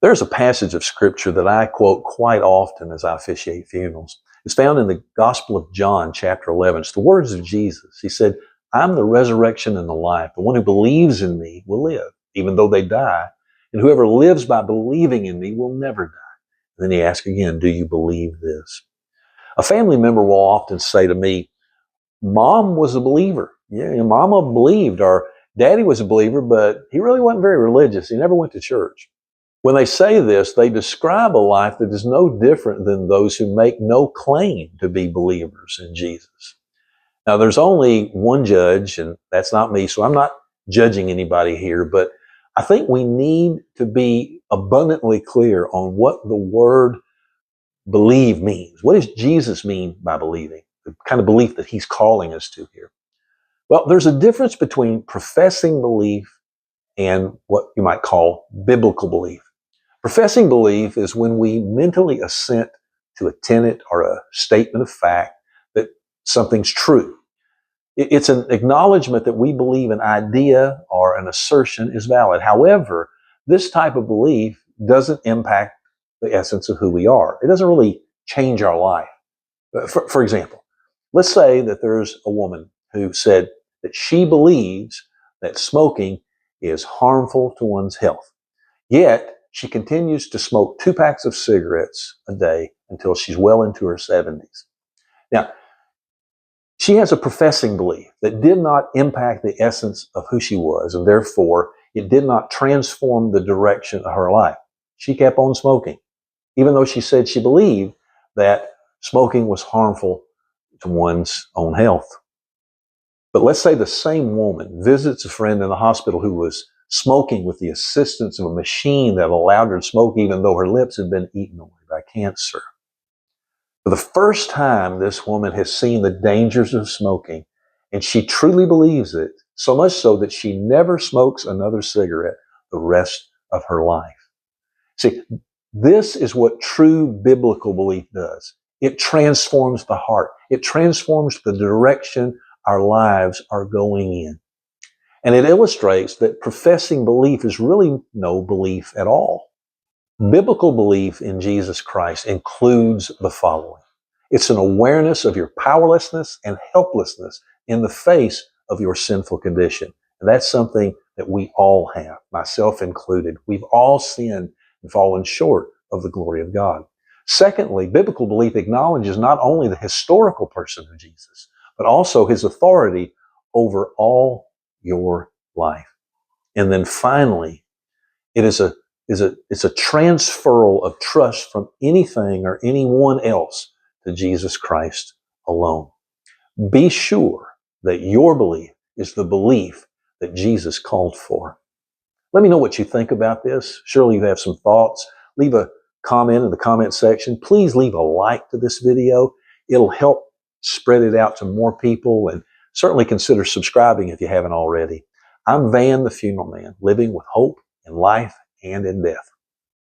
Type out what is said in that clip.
There's a passage of Scripture that I quote quite often as I officiate funerals. It's found in the Gospel of John, chapter 11. It's the words of Jesus. He said, "I'm the resurrection and the life. The one who believes in me will live, even though they die. And whoever lives by believing in me will never die." And then he asks again, "Do you believe this?" A family member will often say to me, "Mom was a believer. Yeah, Mama believed," or "Daddy was a believer, but he really wasn't very religious. He never went to church." When they say this, they describe a life that is no different than those who make no claim to be believers in Jesus. Now, there's only one judge, and that's not me, so I'm not judging anybody here, but I think we need to be abundantly clear on what the word believe means. What does Jesus mean by believing? The kind of belief that he's calling us to here. Well, there's a difference between professing belief and what you might call biblical belief. Professing belief is when we mentally assent to a tenet or a statement of fact that something's true. It's an acknowledgement that we believe an idea or an assertion is valid. However, this type of belief doesn't impact the essence of who we are. It doesn't really change our life. For example, let's say that there's a woman who said that she believes that smoking is harmful to one's health. Yet, she continues to smoke 2 packs of cigarettes a day until she's well into her 70s. Now, she has a professing belief that did not impact the essence of who she was, and therefore it did not transform the direction of her life. She kept on smoking, even though she said she believed that smoking was harmful to one's own health. But let's say the same woman visits a friend in the hospital who was smoking with the assistance of a machine that allowed her to smoke even though her lips had been eaten away by cancer. For the first time, this woman has seen the dangers of smoking, and she truly believes it, so much so that she never smokes another cigarette the rest of her life. See, this is what true biblical belief does. It transforms the heart. It transforms the direction our lives are going in. And it illustrates that professing belief is really no belief at all. Biblical belief in Jesus Christ includes the following. It's an awareness of your powerlessness and helplessness in the face of your sinful condition. And that's something that we all have, myself included. We've all sinned and fallen short of the glory of God. Secondly, biblical belief acknowledges not only the historical person of Jesus, but also his authority over all your life. And then finally, it's a transferal of trust from anything or anyone else to Jesus Christ alone. Be sure that your belief is the belief that Jesus called for. Let me know what you think about this. Surely you have some thoughts. Leave a comment in the comment section. Please leave a like to this video. It'll help spread it out to more people, and certainly consider subscribing if you haven't already. I'm Van the Funeral Man, living with hope in life and in death.